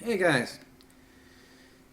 Hey guys,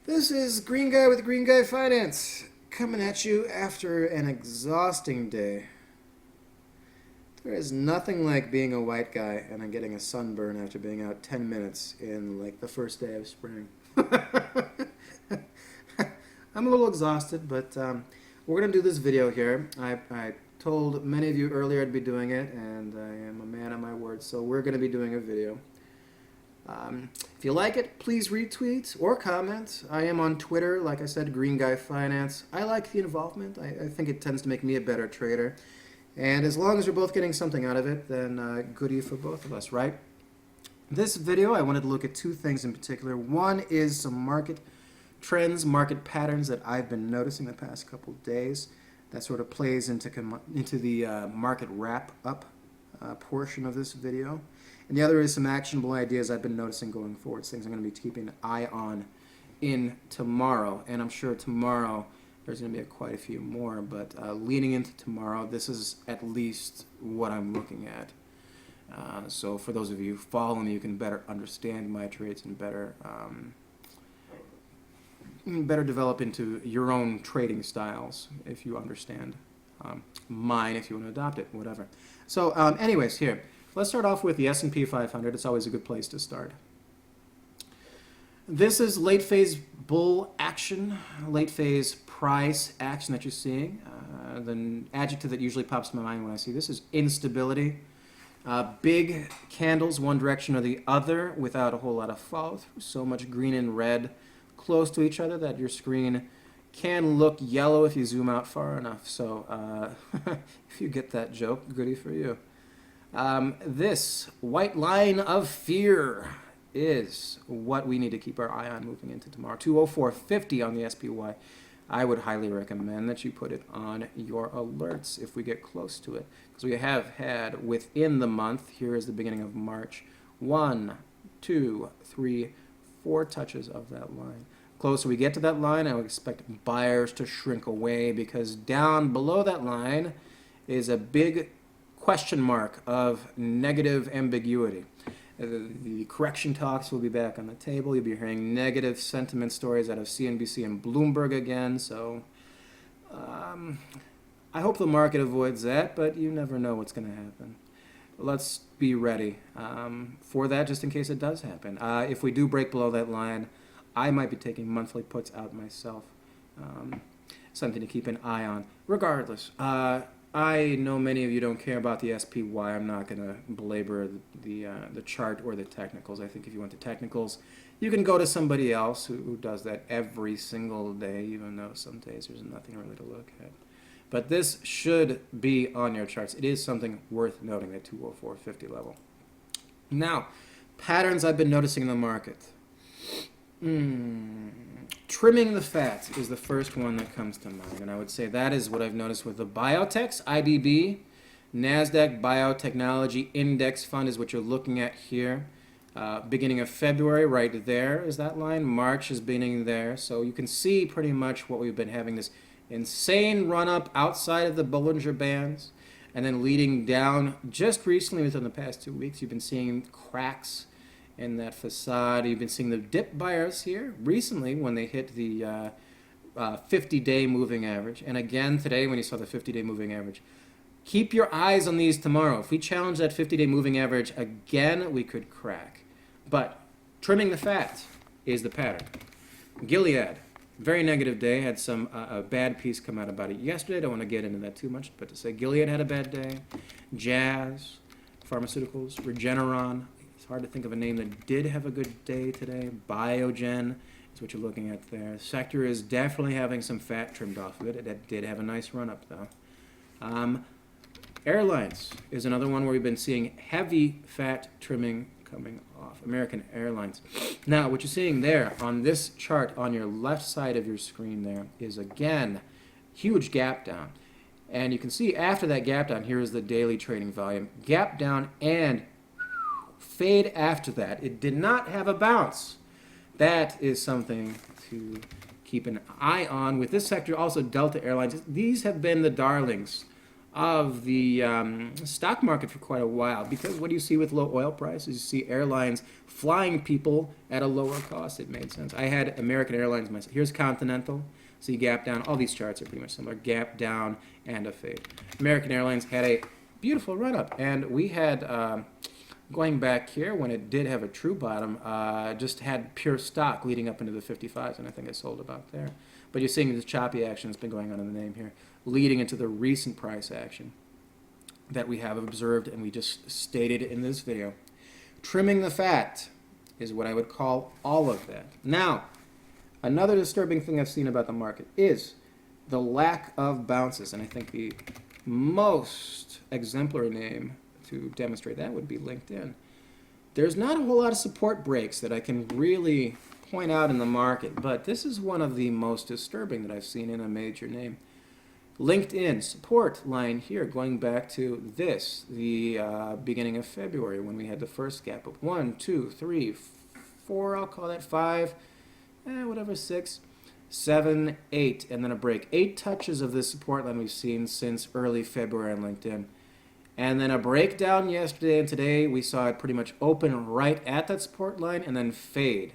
this is Green Guy with Green Guy Finance coming at you after an exhausting day. There is nothing like being a white guy and then getting a sunburn after being out 10 minutes in like the first day of spring. I'm a little exhausted, but we're going to do this video here. I told many of you earlier I'd be doing it, and I am a man of my word, so we're going to be doing a video. If you like it, please retweet or comment. I am on Twitter, like I said, Green Guy Finance. I like the involvement. I think it tends to make me a better trader. And as long as we're both getting something out of it, then goodie for both of us, right? This video, I wanted to look at two things in particular. One is some market trends, market patterns that I've been noticing the past couple of days. That sort of plays into the market wrap-up portion of this video. And the other is some actionable ideas I've been noticing going forward, things I'm going to be keeping an eye on in tomorrow. And I'm sure tomorrow there's going to be quite a few more, but leading into tomorrow, this is at least what I'm looking at. So for those of you following me, you can better understand my trades and better develop into your own trading styles if you understand mine, if you want to adopt it, whatever. So anyways, here. Let's start off with the S&P 500. It's always a good place to start. This is late phase bull action, late phase price action that you're seeing. The adjective that usually pops in my mind when I see this is instability. Big candles, one direction or the other, without a whole lot of follow through. So much green and red close to each other that your screen can look yellow if you zoom out far enough. So if you get that joke, goodie for you. This white line of fear is what we need to keep our eye on moving into tomorrow. 204.50 on the SPY. I would highly recommend that you put it on your alerts if we get close to it, because we have had within the month, here is the beginning of March, 1, 2, 3, 4 touches of that line. Closer we get to that line, I would expect buyers to shrink away, because down below that line is a big question mark of negative ambiguity. The correction talks will be back on the table. You'll be hearing negative sentiment stories out of CNBC and Bloomberg again. So I hope the market avoids that, but you never know what's going to happen. Let's be ready for that just in case it does happen. If we do break below that line, I might be taking monthly puts out myself. Something to keep an eye on. Regardless, I know many of you don't care about the SPY. I'm not going to belabor the chart or the technicals. I think if you want the technicals, you can go to somebody else who does that every single day, even though some days there's nothing really to look at. But this should be on your charts. It is something worth noting, that 204.50 level. Now, patterns I've been noticing in the market. Trimming the fat is the first one that comes to mind, and I would say that is what I've noticed with the biotechs. IBB, NASDAQ Biotechnology Index Fund is what you're looking at here. Beginning of February, right there is that line. March is beginning there, so you can see pretty much what we've been having, this insane run-up outside of the Bollinger Bands, and then leading down just recently within the past 2 weeks. You've been seeing cracks in that facade. You've been seeing the dip buyers here recently when they hit the 50-day moving average. And again today when you saw the 50-day moving average. Keep your eyes on these tomorrow. If we challenge that 50-day moving average again, we could crack. But trimming the fat is the pattern. Gilead, very negative day. Had some a bad piece come out about it yesterday. Don't want to get into that too much, but to say Gilead had a bad day. Jazz Pharmaceuticals, Regeneron. It's hard to think of a name that did have a good day today. Biogen is what you're looking at there. The sector is definitely having some fat trimmed off of it. It did have a nice run up though. Airlines is another one where we've been seeing heavy fat trimming coming off. American Airlines. Now, what you're seeing there on this chart on your left side of your screen there is again huge gap down. And you can see after that gap down, here is the daily trading volume. Gap down and fade after that. It did not have a bounce. That is something to keep an eye on. With this sector, also Delta Airlines, these have been the darlings of the stock market for quite a while, because what do you see with low oil prices? You see airlines flying people at a lower cost. It made sense. I had American Airlines myself. Here's Continental. See gap down. All these charts are pretty much similar. Gap down and a fade. American Airlines had a beautiful run up, and we had going back here when it did have a true bottom, just had pure stock leading up into the 55s, and I think I sold about there. But you're seeing this choppy action that's been going on in the name here, leading into the recent price action that we have observed and we just stated in this video. Trimming the fat is what I would call all of that. Now, another disturbing thing I've seen about the market is the lack of bounces, and I think the most exemplary name to demonstrate that would be LinkedIn. There's not a whole lot of support breaks that I can really point out in the market, but this is one of the most disturbing that I've seen in a major name. LinkedIn support line here going back to this, the beginning of February when we had the first gap of 1, 2, 3, 4, I'll call that 5, whatever, 6, 7, 8, and then a break. 8 touches of this support line we've seen since early February on LinkedIn. And then a breakdown yesterday, and today we saw it pretty much open right at that support line and then fade.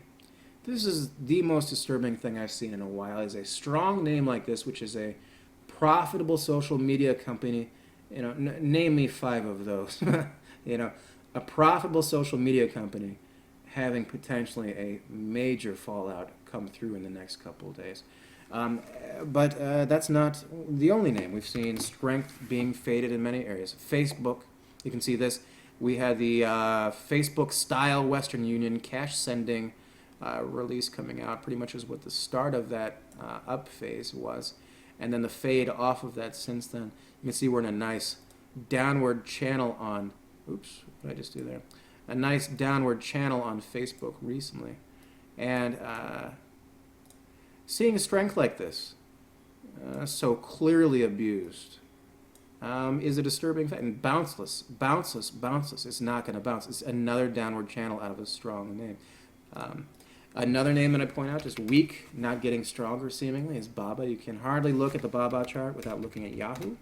This is the most disturbing thing I've seen in a while, is a strong name like this, which is a profitable social media company. You know, name me 5 of those. You know, a profitable social media company having potentially a major fallout come through in the next couple of days. But that's not the only name. We've seen strength being faded in many areas. Facebook, you can see this. We had the Facebook-style Western Union cash sending release coming out, pretty much is what the start of that up phase was. And then the fade off of that since then. You can see we're in a nice downward channel on, oops, what did I just do there? A nice downward channel on Facebook recently. And seeing a strength like this, so clearly abused, is a disturbing fact. And bounceless. It's not going to bounce. It's another downward channel out of a strong name. Another name that I point out, just weak, not getting stronger seemingly, is Baba. You can hardly look at the Baba chart without looking at Yahoo.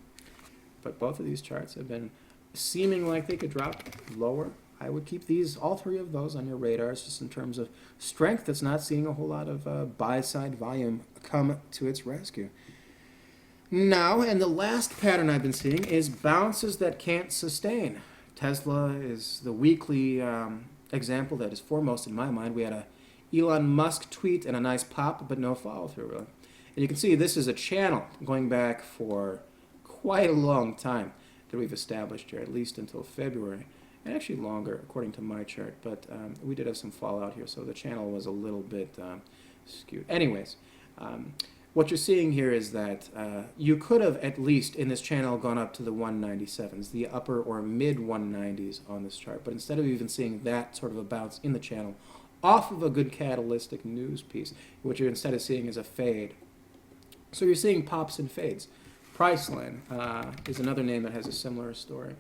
But both of these charts have been seeming like they could drop lower. I would keep these, all 3 of those on your radars, just in terms of strength that's not seeing a whole lot of buy-side volume come to its rescue. Now, and the last pattern I've been seeing is bounces that can't sustain. Tesla is the weekly example that is foremost in my mind. We had a Elon Musk tweet and a nice pop, but no follow-through, really. And you can see this is a channel going back for quite a long time that we've established here, at least until February. And actually longer, according to my chart, but we did have some fallout here, so the channel was a little bit skewed. Anyways, what you're seeing here is that you could have, at least in this channel, gone up to the 197s, the upper or mid 190s on this chart, but instead of even seeing that sort of a bounce in the channel, off of a good catalytic news piece, what you're instead of seeing is a fade. So you're seeing pops and fades. Priceline is another name that has a similar story.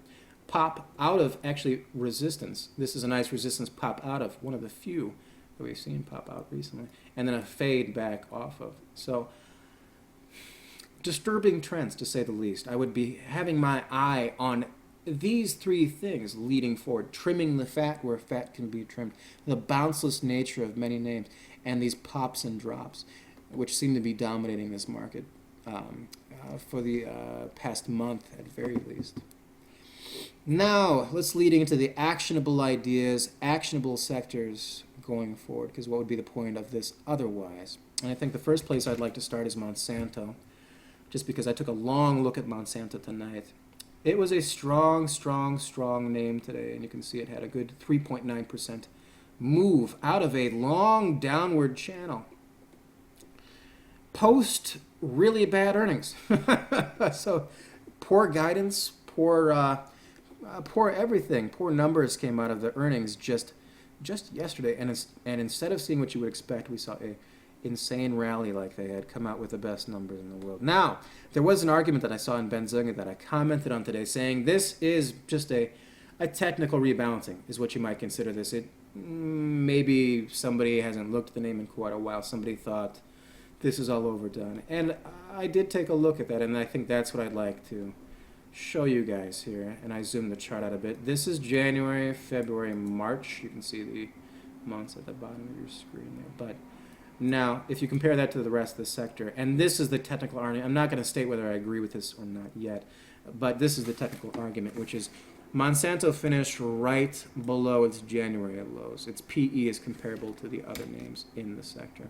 Pop out of, actually, resistance. This is a nice resistance pop out of, one of the few that we've seen pop out recently, and then a fade back off of. So, disturbing trends, to say the least. I would be having my eye on these 3 things leading forward: trimming the fat where fat can be trimmed, the bounceless nature of many names, and these pops and drops, which seem to be dominating this market for the past month at very least. Now, let's lead into the actionable ideas, actionable sectors going forward, because what would be the point of this otherwise? And I think the first place I'd like to start is Monsanto, just because I took a long look at Monsanto tonight. It was a strong name today, and you can see it had a good 3.9% move out of a long downward channel. Post really bad earnings. So poor guidance, poor everything, poor numbers came out of the earnings just yesterday, and instead of seeing what you would expect, we saw a insane rally like they had come out with the best numbers in the world. Now, there was an argument that I saw in Benzinga that I commented on today, saying this is just a technical rebalancing, is what you might consider this. Maybe somebody hasn't looked at the name in quite a while. Somebody thought this is all overdone, and I did take a look at that, and I think that's what I'd like to show you guys here, and I zoom the chart out a bit. This is January, February, March. You can see the months at the bottom of your screen there. But now, if you compare that to the rest of the sector, and this is the technical argument, I'm not going to state whether I agree with this or not yet, but this is the technical argument, which is Monsanto finished right below its January lows. Its PE is comparable to the other names in the sector.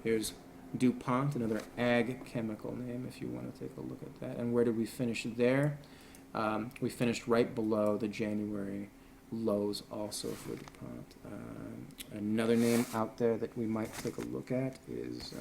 Here's DuPont, another ag chemical name, if you want to take a look at that. And where did we finish there? We finished right below the January lows also for DuPont. Another name out there that we might take a look at is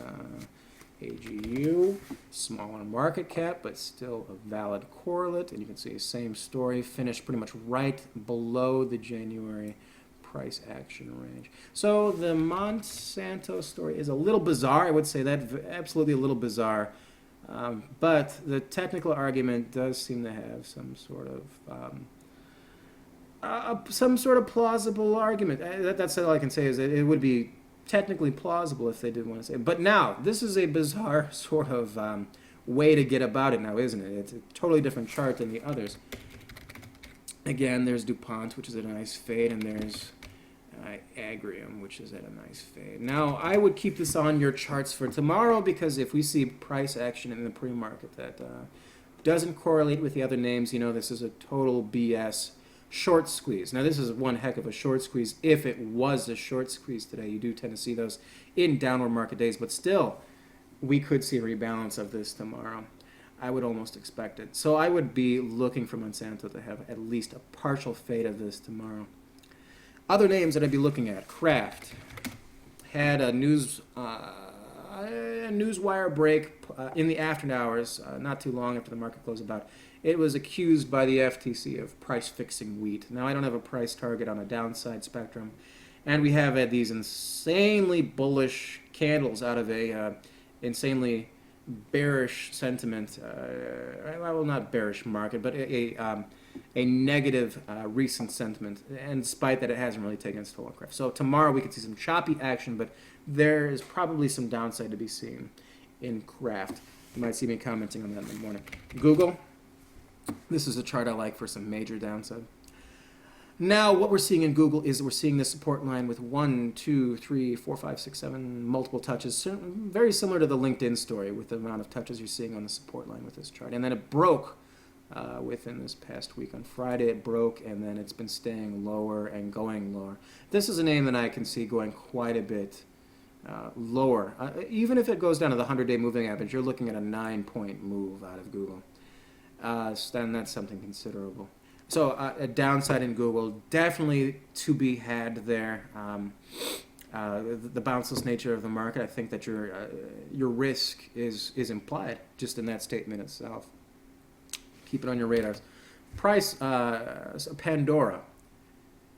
AGU, smaller market cap, but still a valid correlate. And you can see the same story, finished pretty much right below the January price action range. So the Monsanto story is a little bizarre. I would say that absolutely a little bizarre. But the technical argument does seem to have some sort of plausible argument. That's all I can say is that it would be technically plausible if they did want to say it. But now, this is a bizarre sort of way to get about it now, isn't it? It's a totally different chart than the others. Again, there's DuPont, which is at a nice fade, and there's Agrium, which is at a nice fade. Now, I would keep this on your charts for tomorrow, because if we see price action in the pre-market that doesn't correlate with the other names, you know, this is a total BS short squeeze. Now, this is one heck of a short squeeze. If it was a short squeeze today, you do tend to see those in downward market days, but still, we could see a rebalance of this tomorrow. I would almost expect it. So I would be looking for Monsanto to have at least a partial fade of this tomorrow. Other names that I'd be looking at: Kraft had a newswire break in the afternoon hours, not too long after the market closed about. It was accused by the FTC of price fixing wheat. Now, I don't have a price target on a downside spectrum, and we have had these insanely bullish candles out of a insanely bearish sentiment, well, not bearish market, but a negative recent sentiment, and despite that, it hasn't really taken its toll on Kraft. So tomorrow we could see some choppy action, but there is probably some downside to be seen in Kraft. You might see me commenting on that in the morning. Google, this is a chart I like for some major downside. Now, what we're seeing in Google is we're seeing this support line with 1, 2, 3, 4, 5, 6, 7 multiple touches, very similar to the LinkedIn story with the amount of touches you're seeing on the support line with this chart. And then it broke within this past week. On Friday, it broke, and then it's been staying lower and going lower. This is a name that I can see going quite a bit lower. Even if it goes down to the 100-day moving average, you're looking at a 9-point move out of Google. Then that's something considerable. So a downside in Google, definitely to be had there. The bounceless nature of the market, I think that your risk is implied just in that statement itself. Keep it on your radars. Price, Pandora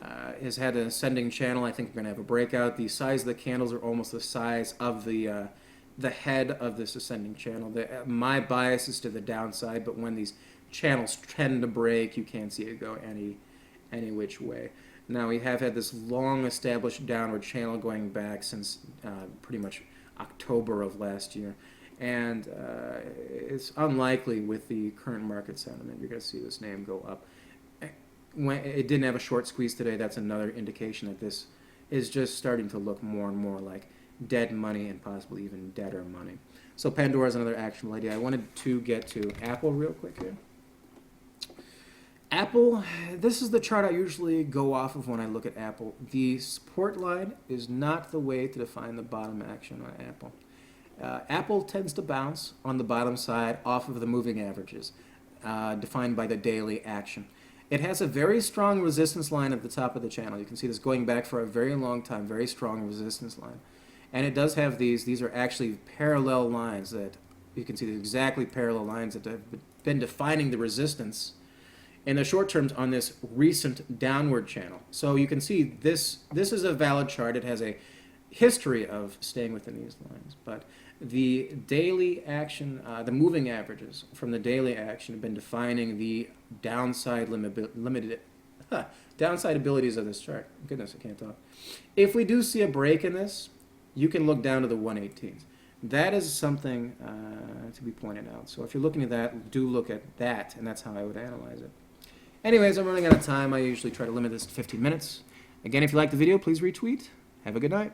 has had an ascending channel. I think we're going to have a breakout. The size of the candles are almost the size of the head of this ascending channel. My bias is to the downside, but when these channels tend to break, you can't see it go any which way. Now, we have had this long established downward channel going back since pretty much October of last year, and it's unlikely with the current market sentiment you're going to see this name go up. When it didn't have a short squeeze today, that's another indication that this is just starting to look more and more like dead money and possibly even deader money. So Pandora is another actionable idea. I wanted to get to Apple real quick here. Apple, this is the chart I usually go off of when I look at Apple. The support line is not the way to define the bottom action on Apple. Apple tends to bounce on the bottom side off of the moving averages, defined by the daily action. It has a very strong resistance line at the top of the channel. You can see this going back for a very long time, very strong resistance line. And it does have these are actually parallel lines that you can see the exactly parallel lines that have been defining the resistance in the short terms on this recent downward channel. So you can see this is a valid chart. It has a history of staying within these lines. But the daily action, the moving averages from the daily action have been defining the downside downside abilities of this chart. Goodness, I can't talk. If we do see a break in this, you can look down to the 118s. That is something to be pointed out. So if you're looking at that, do look at that, and that's how I would analyze it. Anyways, I'm running out of time. I usually try to limit this to 15 minutes. Again, if you like the video, please retweet. Have a good night.